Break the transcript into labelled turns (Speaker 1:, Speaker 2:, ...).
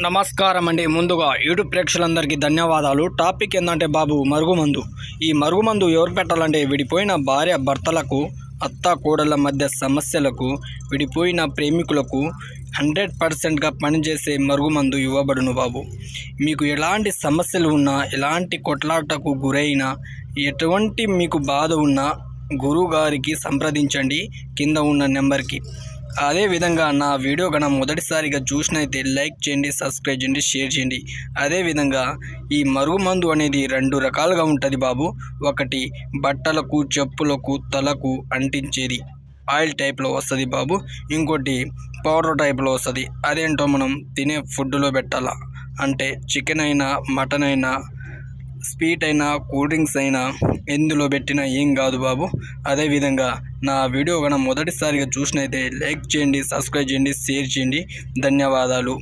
Speaker 1: నమస్కారం అండి. ముందుగా యూట్యూబ్ ప్రేక్షకులందరికీ ధన్యవాదాలు. టాపిక్ ఏంటంటే బాబు మరుగుమందు. ఈ మరుగుమందు ఎవరు పెట్టాలంటే విడిపోయిన భార్య భర్తలకు, అత్త కోడళ్ళ మధ్య సమస్యలకు, విడిపోయిన ప్రేమికులకు 100%గా పనిచేసే మరుగుమందు ఇవ్వబడును బాబు. మీకు ఎలాంటి సమస్యలు ఉన్నా, ఎలాంటి కొట్లాటకు గురైనా, ఎటువంటి మీకు బాధ ఉన్నా గురువుగారికి సంప్రదించండి కింద ఉన్న నెంబర్కి. అదేవిధంగా నా వీడియో కనుక మొదటిసారిగా చూసినైతే లైక్ చేయండి, సబ్స్క్రైబ్ చేయండి, షేర్ చేయండి. అదేవిధంగా ఈ మరుగుమందు అనేది 2 రకాలుగా ఉంటుంది బాబు. ఒకటి బట్టలకు, చెప్పులకు, తలకు అంటించేది ఆయిల్ టైప్లో వస్తుంది బాబు. ఇంకోటి పౌడర్ టైప్లో వస్తుంది. అదేంటో మనం తినే ఫుడ్లో పెట్టాలా అంటే చికెన్ అయినా, మటన్ అయినా, స్వీట్ అయినా, కూల్ డ్రింక్స్ అయినా ఎందులో పెట్టినా ఏం కాదు బాబు. అదేవిధంగా నా వీడియో కనుక మొదటిసారిగా చూసినైతే లైక్ చేయండి, సబ్స్క్రైబ్ చేయండి, షేర్ చేయండి. ధన్యవాదాలు.